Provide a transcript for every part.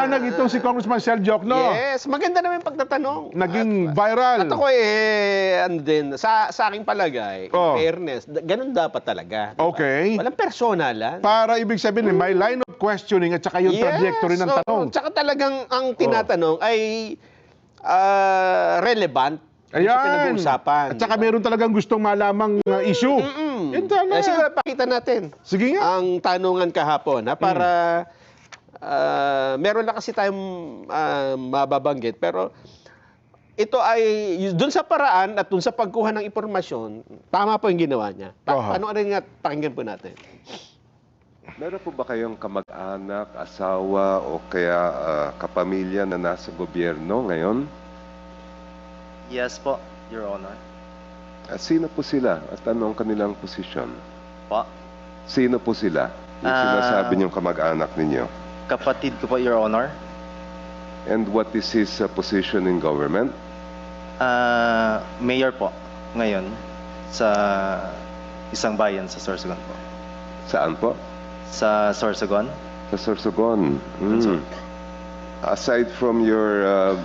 lumiwanag itong si Congressman Sel Jokno. Yes, maganda naman yung pagtatanong. Naging viral. At ako ano din, sa aking palagay, in fairness, ganun dapat talaga. Diba? Okay. Walang personalan. Para ibig sabihin, may line of questioning at saka yung trajectory ng tanong. Tsaka talagang ang tinatanong ay relevant. Ayan. Sa pinag-uusapan. At saka meron talagang gustong malamang issue. Yun talaga. Siguro pakita natin. Sige nga. Ang tanungan kahapon, para meron na kasi tayong mababanggit, pero ito ay dun sa paraan at dun sa pagkuha ng impormasyon, tama po yung ginawa niya. Ano rin nga, pakinggan po natin. Meron po ba kayong kamag-anak, asawa o kaya kapamilya na nasa gobyerno ngayon? Yes po, Your Honor. Sino po sila at ano ang kanilang posisyon? Po? Sino po sila? Yung sinasabi niyong kamag-anak ninyo. Kapatid ko po, Your Honor. And what is his position in government? Mayor po, ngayon, sa isang bayan sa Sorsogon po. Saan po? Sa Sorsogon. Sa Sorsogon. Sir. Aside from your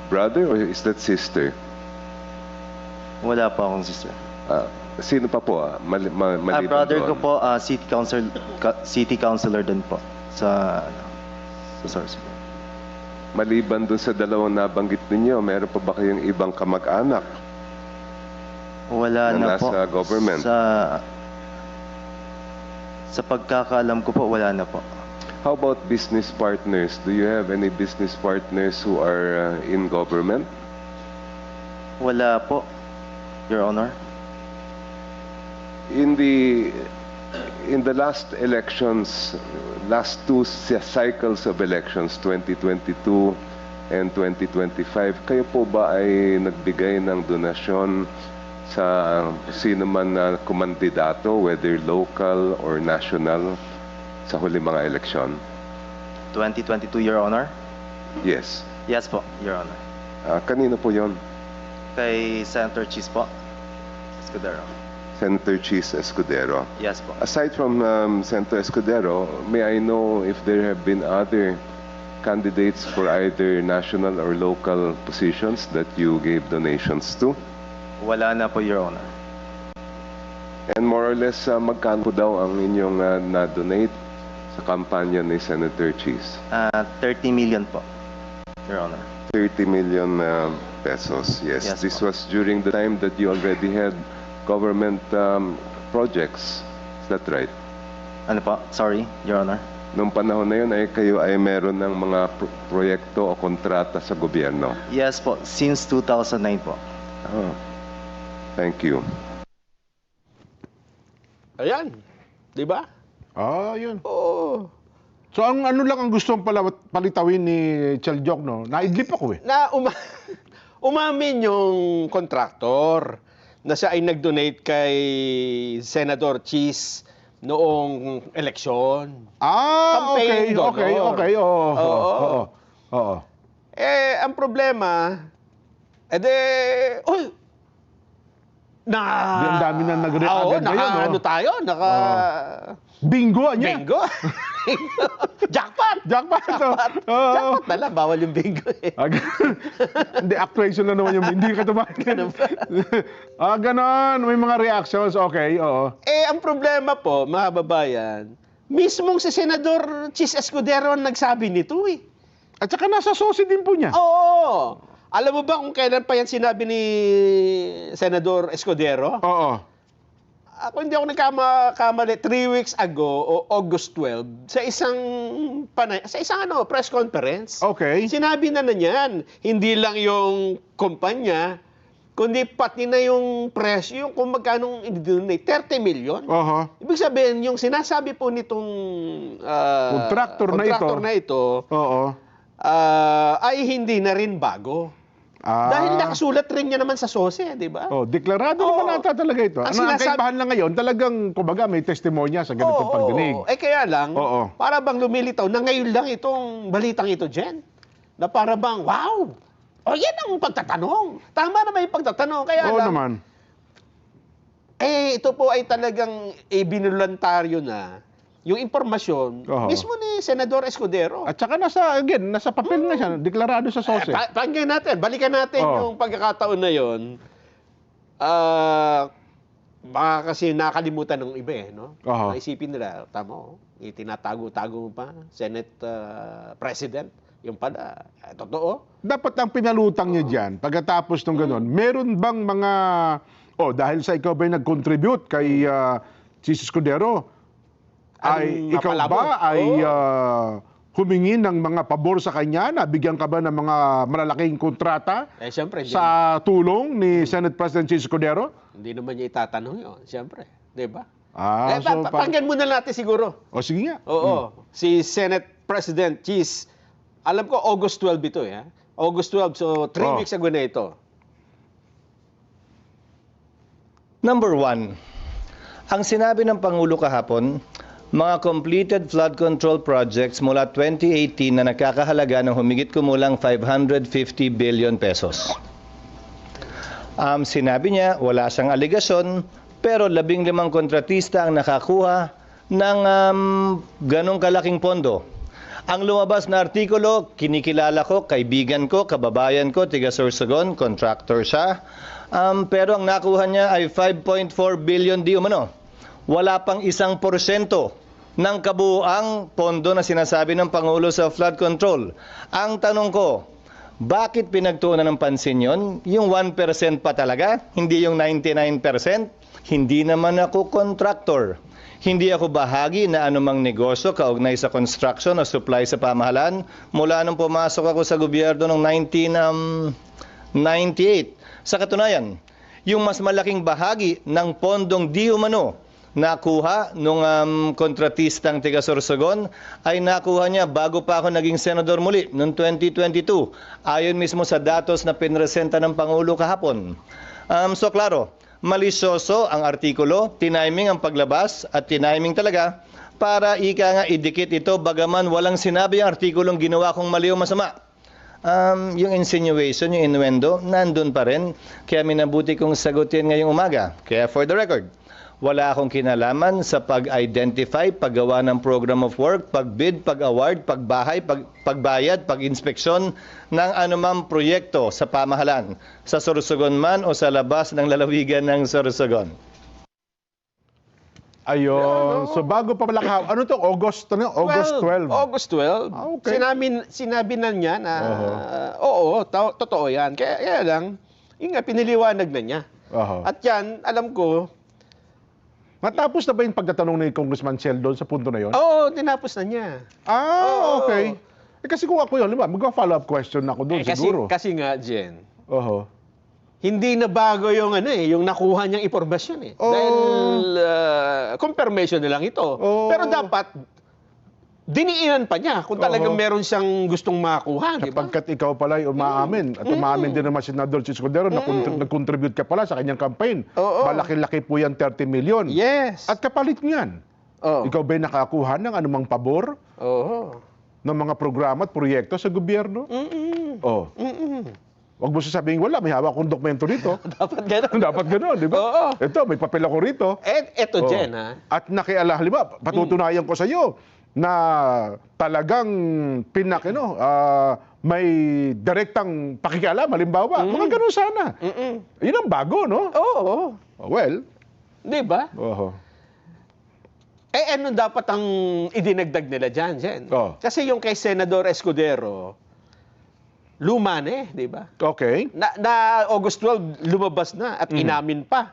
brother or is that sister? Wala po akong sister. Sino pa po? Maliban Brother doon? ko po, city councilor din po sa Sorsogon. Maliban doon sa dalawang nabanggit ninyo, meron pa ba kayong ibang kamag-anak Wala na na po. nasa government? Sa pagkakaalam ko po, wala na po. How about business partners? Do you have any business partners who are in government? Wala po, Your Honor. In the last elections, last two cycles of elections, 2022 and 2025, kayo po ba ay nagbigay ng donasyon sa sino man na kumandidato, whether local or national, sa huli mga eleksyon? 2022, Your Honor? Yes. Yes po, Your Honor. Kanino po yon? Kay Senator Cheese po. Escudero. Senator Cheese Escudero. Yes po. Aside from Senator Escudero, may I know if there have been other candidates for either national or local positions that you gave donations to? Wala na po, Your Honor. And more or less, magkano daw ang inyong na-donate sa kampanya ni Senator Cheese? 30 million po, Your Honor. 30 million pesos, yes. Yes, This po. was during the time that you already had government projects. Is that right? Ano po? Sorry, Your Honor. Noong panahon na yun ay kayo ay meron ng mga proyekto o kontrata sa gobyerno. Yes po, since 2009 po. Oh. Thank you. Ayan. Di ba? Yun. Oo. So, ano lang ang gustong palitawin ni Sel Jokno? Naidlip ako eh. Na umamin yung kontraktor na siya ay nag-donate kay Senator Cheese noong eleksyon. Campaign okay. Oo. Ang problema, Ang dami na nag-react agad ngayon. tayo, Bingo niya. bingo. Jackpot! Jackpot. Jackpot na lang, bawal yung bingo eh. Hindi, actuation na naman yung hindi ka tumakin. Ganon. May mga reactions. Okay, oo. Ang problema po, mga babayan, mismong si Senador Cheese Escudero ang nagsabi nito eh. At saka nasa sosi din po niya. Oo. Alam mo ba kung kailan pa yan sinabi ni Senador Escudero? Oo. Ako hindi ako nagkamali 3 weeks ago o August 12 sa isang press conference. Okay. Sinabi na niyan, hindi lang yung kumpanya, kundi pati na yung presyo, yung kung magkano i-donate, 30 million. Ibig sabihin, yung sinasabi po nitong kontraktor na ito. Oo. Ay hindi na rin bago. Dahil nakasulat rin niya naman sa SOSE, di ba? Deklarado naman nata talaga ito. Ang kaibahan lang ngayon, talagang, kumbaga, may testimonya sa ganitong pagdinig. Kaya lang, para bang lumilitaw na ngayon lang itong balitang ito, Jen. Na para bang, wow! Yan ang pagtatanong. Tama naman yung pagtatanong. Kaya lang, naman. ito po ay talagang binulantaryo na yung impormasyon mismo ni Senador Escudero. At saka nasa papel nga siya, deklarado sa SOSE. Pakinggan natin, balikan natin yung pagkakataon na yon. Baka kasi nakalimutan ng iba no? Naisipin nila, tama itinatago-tago mo pa, Senate President. Yung pala, totoo. Dapat ang pinalutang niya dyan, pagkatapos ng gano'n, meron bang mga, dahil sa ikaw ba'y nag-contribute kay Chis Escudero, ay ikaw ba ay humingi ng mga pabor sa kanya? Nabigyan ka ba ng mga malalaking kontrata siyempre, sa tulong ni Senate President Chis Escudero? Hindi naman niya itatanong yun, siyempre. Di ba? Pakinggan muna natin siguro. Sige nga. Oo. Si Senate President Chis, alam ko August 12 ito. August 12, so 3 weeks ago na ito. Number 1, ang sinabi ng Pangulo kahapon, mga completed flood control projects mula 2018 na nakakahalaga ng humigit kumulang 550 billion pesos. Sinabi niya, wala siyang aligasyon, pero 15 kontratista ang nakakuha ng ganong kalaking pondo. Ang lumabas na artikulo, kinikilala ko, kaibigan ko, kababayan ko, tiga Sorsogon, contractor siya, pero ang nakuha niya ay 5.4 billion di umano. Wala pang 1% ng kabuuang pondo na sinasabi ng Pangulo sa flood control. Ang tanong ko, bakit pinagtuunan ng pansin yon? Yung 1% pa talaga? Hindi yung 99%? Hindi naman ako contractor. Hindi ako bahagi na anumang negosyo kaugnay sa construction o supply sa pamahalaan mula nung pumasok ako sa gobyerno noong 1998. Sa katunayan, yung mas malaking bahagi ng pondong di umano nakuha nung kontratistang tiga Sorsogon ay nakuha niya bago pa ako naging senador muli noong 2022. Ayon mismo sa datos na pinresenta ng Pangulo kahapon. So klaro, malisyoso ang artikulo, tiniming ang paglabas at tiniming talaga para ika nga idikit ito bagaman walang sinabi ang artikulong ginawa kong mali o masama. Yung insinuation, yung innuendo, nandun pa rin. Kaya minabuti kong sagutin ngayong umaga. Kaya for the record, wala akong kinalaman sa pag-identify, paggawa ng program of work, pag-bid, pag-award, pagbahay, pagbayad, pag-inspeksyon ng anumang proyekto sa pamahalan, sa Sorsogon man o sa labas ng lalawigan ng Sorsogon. Ayun. So bago pa pala ano to? August 12. August 12. Okay. Sinabi na niya na totoo yan. Kaya lang, piniliwanag na niya. At yan, alam ko, matapos na ba yung pagtatanong ni Congressman Shell doon sa punto na yon? Oo, tinapos na niya. Okay. Kasi kung ako yun, mag-follow-up question ako doon siguro. Kasi nga, Jen, hindi na bago yung yung nakuha niyang impormasyon Dahil confirmation na lang ito. Pero dapat diniinan pa niya kung talagang meron siyang gustong makuha, di ba? Sapagkat ikaw pala ay umaamin. At umaamin din naman si Senador Chis Escudero na nag-contribute ka pala sa kanyang campaign. Malaki-laki po yan, 30 million. Yes. At kapalit niyan, ikaw ba'y nakakuha ng anumang pabor ng mga programa at proyekto sa gobyerno? Huwag mo sasabihin, wala, may hawak akong dokumento rito. Dapat gano'n. Dapat gano'n, di ba? Ito, may papel ako rito. Eto, Jen, At halimbawa, patutunayan ko sa iyo na talagang may direktang pakikialam, halimbawa. Mga gano'n sana. Yun ang bago, no? Oo. Well. Di ba? Ano dapat ang idinagdag nila dyan, Jen? Kasi yung kay Senador Escudero, luma na di ba? Okay. Na August 12, lumabas na at inamin pa.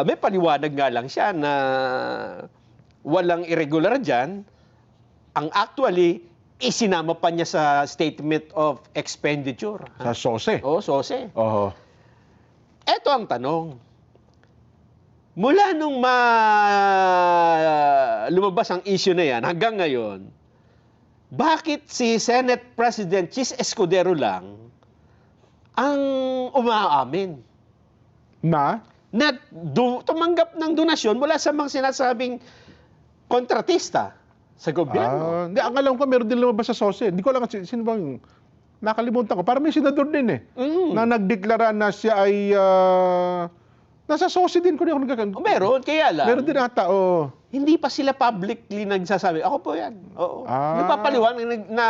May paliwanag nga lang siya na walang irregular dyan. Ang actually, isinama pa niya sa Statement of Expenditure. Sa SOSE? Oo, SOSE. Eto ang tanong. Mula nung lumabas ang issue na yan, hanggang ngayon, bakit si Senate President Chis Escudero lang ang umaamin na tumanggap ng donasyon mula sa mga sinasabing kontratista sa gobyerno? Ang alam ko, meron din lumabas sa SOSE. Hindi ko lang, sino bang, nakalimutan ko. Parang may senador din na nagdeklara na siya ay, nasa SOSE din ko. Meron, kaya lang. Meron din ata, Hindi pa sila publicly nagsasabi, ako po yan. Oo. Ah. Nagpapaliwanag na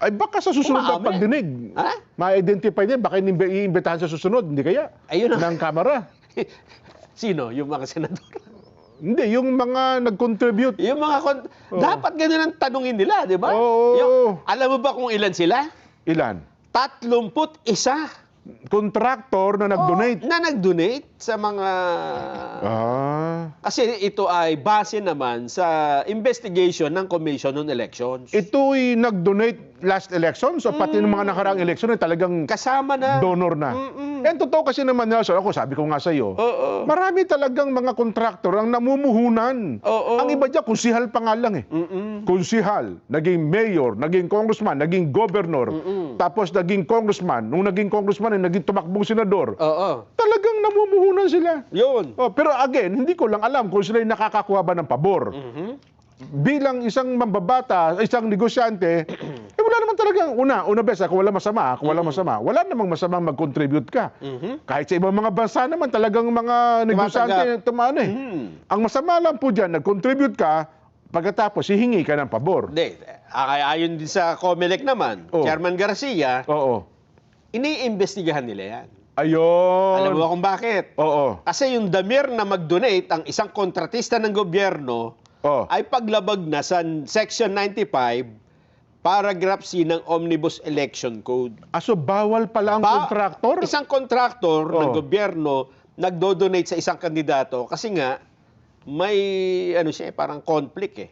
Ay baka sa susunod na Umaamin. pagdinig, Ha? ma-identify din, baka iimbitahan sa susunod, hindi kaya? Ayun ang- Ng kamera. sino? Yung mga senador. Hindi, yung mga nag-contribute. Yung mga dapat ganun ang tanungin nila, di ba? Oo. Alam mo ba kung ilan sila? Ilan? 31 Contractor na nag-donate. na nag-donate sa mga... Kasi ito ay base naman sa investigation ng Commission on Elections. Ito'y nag-donate last election, so pati ng mga nakaraang election ay talagang Kasama na. donor na. And totoo kasi naman, Nelson, ako sabi ko nga sa iyo, Oo. marami talagang mga contractor ang namumuhunan. Oo. Ang iba dyan, kunsihal pa nga lang eh. Kunsihal, naging mayor, naging congressman, naging governor, tapos naging congressman. Nung naging congressman, ay naging tumakbong senador. Oo. Talagang namumuhunan sila. Yun. Oh, pero again, hindi ko lang alam kung sila ay nakakakuha ba ng pabor. Bilang isang mambabata, isang negosyante, wala naman talagang, una bes, kung wala masama, wala namang masamang mag-contribute ka. Kahit sa ibang mga bansa naman, talagang mga negosyante, tumaan eh. Ang masama lang po dyan, nag-contribute ka, pagkatapos hihingi ka ng pabor. Hindi. Ayon din sa COMELEC naman, Oh. Chairman Garcia, Oo. iniimbestigahan nila yan. Ayun. Alam mo ba kung bakit? Oo. Kasi yung damir na mag-donate ang isang kontratista ng gobyerno Oo. ay paglabag na sa Section 95, Paragraph C ng Omnibus Election Code. So bawal pala ang contractor? Isang kontraktor ng Oh. gobyerno nagdo-donate sa isang kandidato kasi nga may parang conflict eh.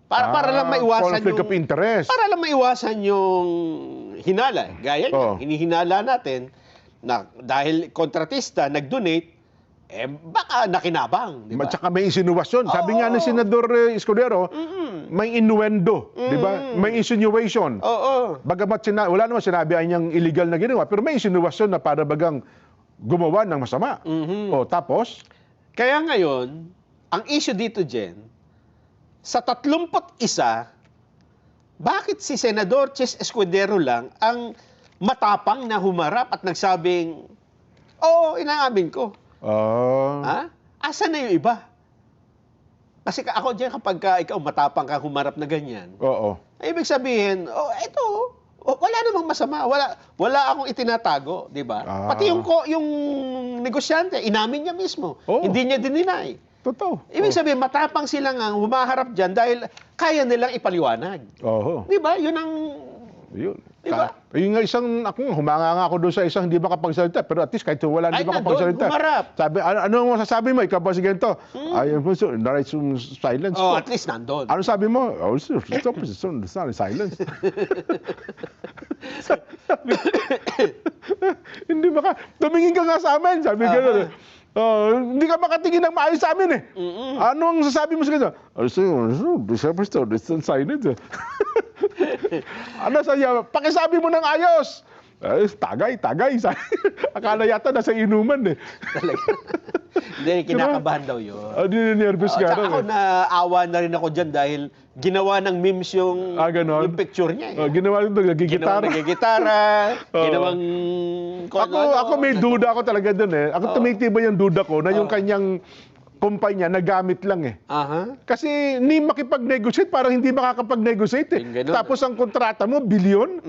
Para lang maiwasan conflict of interest. Para lang maiwasan yung hinala. Gaya Oh. niya, hinihinala natin na dahil kontratista nag-donate, baka nakinabang, di ba? At saka may insinuasyon. Sabi nga ni Senador Escudero, may innuendo, di ba? May insinuation. Oo. Bagamat wala naman sinabi niyang illegal na ginawa, pero may insinuasyon na para bagang gumawa ng masama. O, tapos? Kaya ngayon, ang issue dito, Jen, sa 31, bakit si Senador Chis Escudero lang ang matapang na humarap at nagsabing, oo, inaamin ko. Ha? Asan na yung iba? Kasi ako dyan, kapag ikaw matapang ka humarap na ganyan, Oo. ibig sabihin, wala namang masama. Wala akong itinatago, di ba? Pati yung negosyante, inamin niya mismo. Oo. Hindi niya dininay. Totoo. Ibig sabihin, matapang sila nga humaharap dyan dahil kaya nilang ipaliwanag. Oo. Di ba? Yun ang... Yun. Diba? Yung nga humanga nga ako doon sa isang hindi makapagsalita, pero at least kahit wala hindi Ay, makapagsalita. nandun, humarap. Sabi, ano ang masasabi mo? Ikaw ba si ganito? Ayun po, sir, the right to silence po. at least nandun. Ano sabi mo? Oh, sir, stop, it's not silence. Hindi tumingin ka nga sa amin, sabi gano'n. Hindi ka makatingin ng maayos sa amin eh. Ano ang sasabi mo sa ganito? Oh, sir, it's not silence. Ano sa'yo? Pakisabi mo ng ayos. Tagay. Akala yata nasa inuman eh. Talaga. Hindi, kinakabahan daw yun. Nervous ka Tsaka rin ako eh. naawa na rin ako dyan dahil ginawa ng memes yung Ganon? picture niya. Ginawa ito, nagigitara. Nagigitara, ginawang... Ako may duda ako talaga doon eh. Ako tumitibay yung duda ko na yung kanyang kumpanya nagamit lang eh. Aha. Kasi ni makipag-negotiate, parang hindi makakapag-negotiate eh. Yung ganun. Tapos ang kontrata mo, bilyon.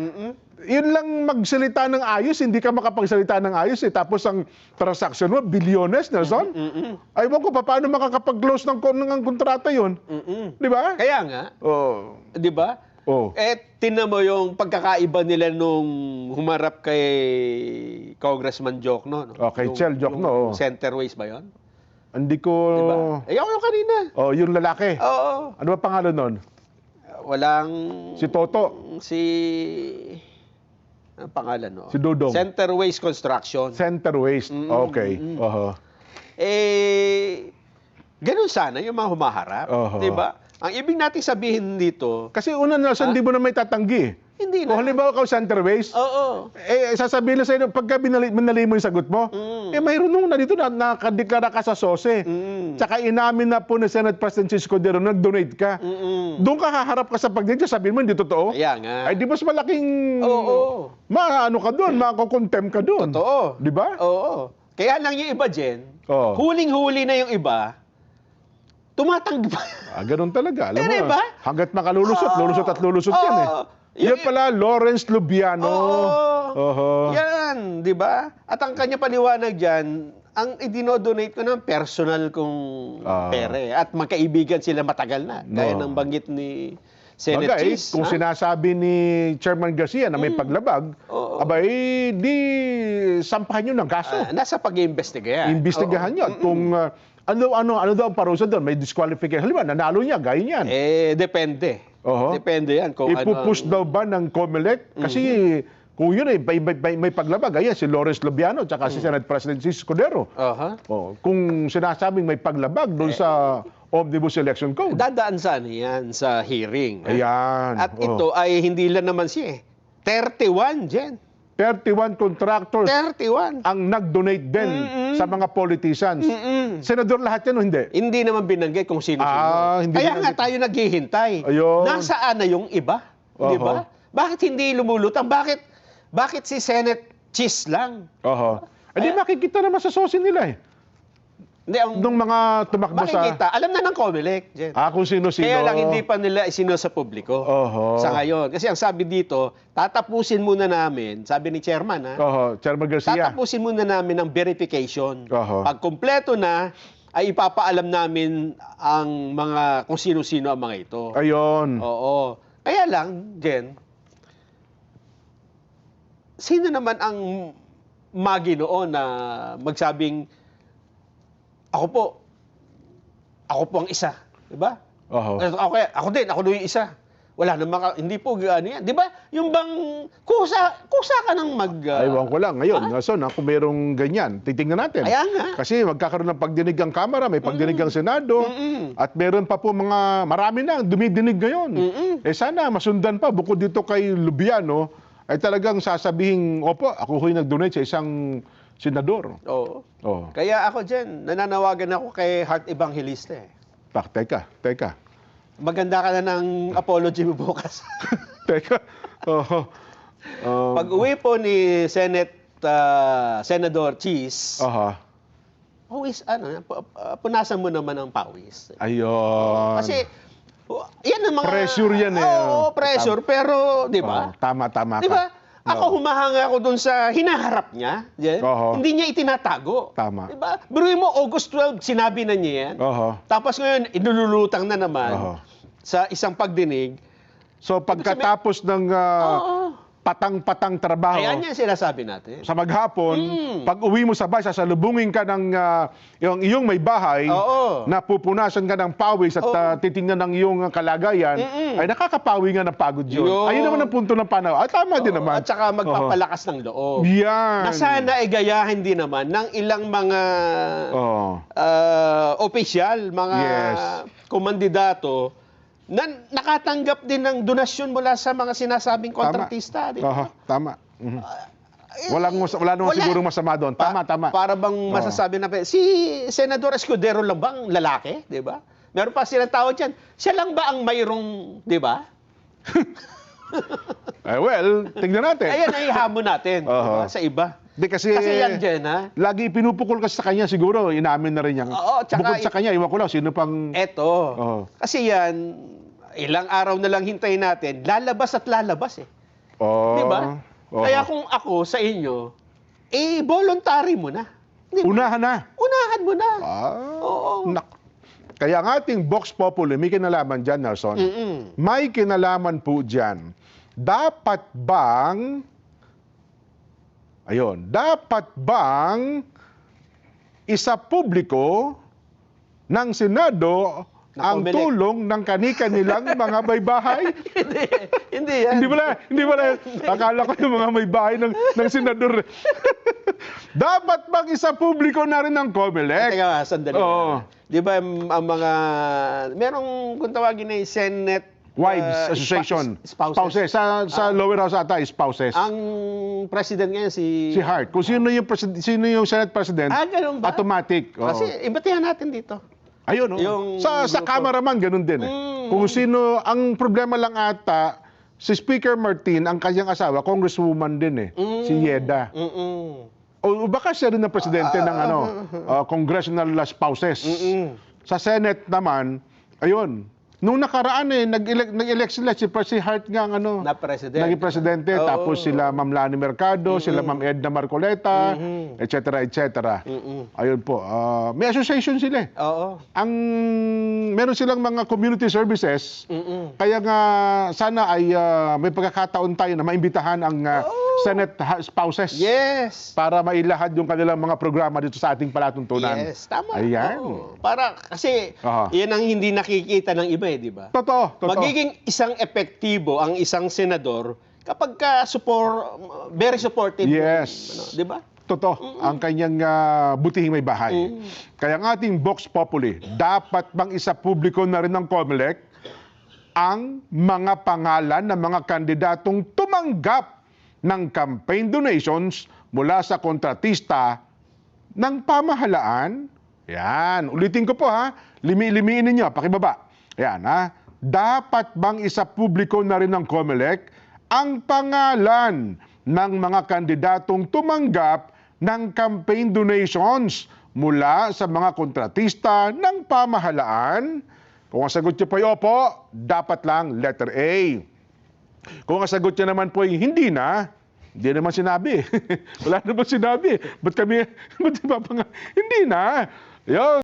Yun lang magsalita ng ayos, hindi ka makapagsalita ng ayos eh. Tapos ang transaction mo, bilyones, Nelson. Aywan ko, paano makakapag-close ng kontrata yun? Di ba? Kaya nga, Oh. di ba? Oh. Tinan mo yung pagkakaiba nila nung humarap kay Congressman Jokno. No? Okay, Chel Jokno, oh. Centerways ba yun? Hindi ko... Diba? Ako yung kanina. Oh, yung lalaki. Oo. Ano ba pangalan nun? Walang... Si Toto. Ang pangalan, no? Si Dudong. Centerways Construction. Center Waste. Okay. Ganun sana yung mga humaharap. Di ba? Ang ibig nating sabihin dito, Kasi una, Nelson, hindi mo na may tatanggi. hindi na. Kung halimbawa ka Center Waste, Oo. sasabihin na sa'yo, pagka binali mo yung sagot mo, mayroon nung na dito na nakadeklara ka sa SOSE. Tsaka inamin na po ni Senate President Escudero, nag-donate ka. Doon ka haharap ka sa pagdito, sabihin mo hindi totoo. Kaya nga. Ay di mas malaking Oo. maano ka doon, makakontempt ka doon. Totoo. Di ba? Oo. Kaya lang yung iba, Jen, Oo. huling-huli na yung iba, tumatanggi pa. Ganun talaga. Alam Pero mo, ba? hanggat makalulusot, lulusot at lulusot yan eh. Yan pala, Lawrence Lubiano. Oho. Yan, di ba? At ang kanya paliwanag dyan, ang idinodonate ko ng personal kong pera eh. At magkaibigan sila matagal na. Gaya ng banggit ni Senate Bagay, Cheese. kung sinasabi ni Chairman Garcia na may paglabag, abay, di sampahan nyo ng kaso. Nasa pag-iimbestiga yan. Imbestigahan nyo. At kung ano daw ang parusa doon, may disqualification. Halimbawa, nanalo niya, gaya niyan. Depende. Oho. Depende yan. Kung Ipupush daw ba ng COMELEC? Kasi kung yun may paglabag, ayan, si Lawrence Lubiano at si Senate President Cis Escudero. Kung sinasabing may paglabag doon sa Omnibus Election Code. Dadaan saan yan sa hearing. Ayan. At ito ay hindi lang naman siya 31, Jen. 31 contractors 31. ang nag-donate din sa mga politicians. Senador lahat yan o hindi? Hindi naman binanggit kung sino-sino. Hindi Kaya nga binanggit. tayo naghihintay. Ayun. Nasaan na yung iba? Di ba? Bakit hindi lumulutang? Bakit si Senate Cheese lang? Oho. Hindi makikita naman sa sosin nila eh. Hindi, Nung mga tumakbo makikita. Alam na ng COMELEC, Jen. kung sino-sino. Kaya lang hindi pa nila isino sa publiko. Oho. Sa ngayon. Kasi ang sabi dito, tatapusin muna namin, sabi ni Chairman, Oho. Chairman Garcia. tatapusin muna namin ng verification. Oho. Pag kumpleto na, ay ipapaalam namin ang mga kung sino-sino ang mga ito. Ayun. Oo. Kaya lang, Jen, sino naman ang maginoon na magsabing ako po ang isa, 'di ba? Oho. Ako din yung isa. Wala namang hindi po ano yan, 'di ba? Yung bang kusa ka nang Aywan ko lang. Ngayon, kung merong ganyan, titingnan natin. Kaya nga. Kasi magkakaroon ng pagdinig ang Kamara, may pagdinig ang Senado, at meron pa po marami na dumidinig ngayon. Sana masundan pa, bukod dito kay Lubiano, ay talagang sasabihin, opo, ako ho'y nag-donate sa isang senador. Oo. Oh. Kaya ako dyan, nananawagan ako kay Heart Evangelista eh. Teka. Maganda ka na ng apology mo bukas. Teka. Pag uwi po ni Senador Cheese, pawis, punasan mo naman ang pawis. Ayun. Kasi, yan ang mga... Pressure yan eh. Oo, pressure. Pero, di ba? Tama ka. Di ba? Ako humahanga ako dun sa hinaharap niya. Yan. Hindi niya itinatago. Tama. Di ba? Biruin mo, August 12, sinabi na niya yan. Tapos ngayon, inululutang na naman sa isang pagdinig. So pagkatapos ng patang-patang trabaho, Ayan yan sinasabi natin. sa maghapon, pag uwi mo sa bahay, sasalubungin ka ng yung iyong may bahay, na pupunasan ka ng pawis at titingnan ng iyong kalagayan, ay nakakapawi nga ng pagod yun. Ayun naman ang punto ng panaw. Tama din naman. At saka magpapalakas ng loob. Yan. Na sana gayahin din naman ng ilang mga opisyal, mga kumandidato, na nakatanggap din ng donasyon mula sa mga sinasabing kontratista. Di ba? Tama. Wala naman siguro masama doon. Tama. Para bang masasabi na, si Senador Escudero lang bang lalaki? Di ba? Meron pa silang tawag dyan. Siya lang ba ang mayroong, di ba? Tingnan natin. Ayan ay hamon natin diba? Sa iba. Kasi yan dyan, ha? Lagi pinupukol kasi sa kanya siguro, inamin na rin niya. Bukod sa kanya, iwan ko lang, sino pang... Eto. Kasi yan, ilang araw na lang hintayin natin, lalabas at lalabas eh. Di ba? Kaya kung ako sa inyo, voluntary mo na. Unahan na. Unahan mo na. Kaya ang ating Vox Populi, may kinalaman dyan, Nelson. May kinalaman po dyan. Dapat bang isa publiko ng Senado ang tulong ng kani-kanilang mga may bahay? Hindi yan. Hindi pala. Akala ko yung mga may bahay ng senador. Dapat bang isa publiko na rin ng COMELEC? Teka, sandali. Di ba ang mga, merong kung tawagin na Senate Wives Association. Spouses. Sa lower house ata, spouses. Ang president ngayon si Hart. Kung sino yung Senate President, ganun ba? automatic. Kasi ibatihan natin dito. Ayun, sa cameraman, ganun din eh. Kung sino, ang problema lang ata, si Speaker Martin, ang kanyang asawa, congresswoman din eh. Si Yeda. O baka siya rin ang presidente ng congressional spouses. Sa Senate naman, ayun, nung nakaraan nag-elect sila, si Hart nga ang Na presidente. naging presidente, Oo. tapos sila Ma'am Lani Mercado, sila Ma'am Edna Marcoleta, etc. etc. Ayun po, may association sila. Oo. Meron silang mga community services, kaya nga sana ay may pagkakataon tayo na maimbitahan ang Senate spouses Yes. para mailahad yung kanilang mga programa dito sa ating palatuntunan. Yes, tama. Ayan. Oo. Para, kasi, Aha. yan ang hindi nakikita ng iba, di ba? Totoo. Magiging isang epektibo ang isang senador kapag very supportive. Yes. Di ba? Totoo, ang kanyang butihing may bahay. Kaya ang ating Vox Populi, dapat bang isa publiko na rin ng COMELEC ang mga pangalan ng mga kandidatong tumanggap ng campaign donations mula sa kontratista ng pamahalaan? Yan, ulitin ko po ha, limi-limiin ninyo, pakibaba. Yan ha, dapat bang isa publiko na rin ng COMELEC ang pangalan ng mga kandidatong tumanggap ng campaign donations mula sa mga kontratista ng pamahalaan? Kung ang sagot niyo po ay opo, dapat lang letter A. Kung ang sagot niya naman po ay hindi naman sinabi. Wala naman sinabi. Ba't kami, hindi na? Yun.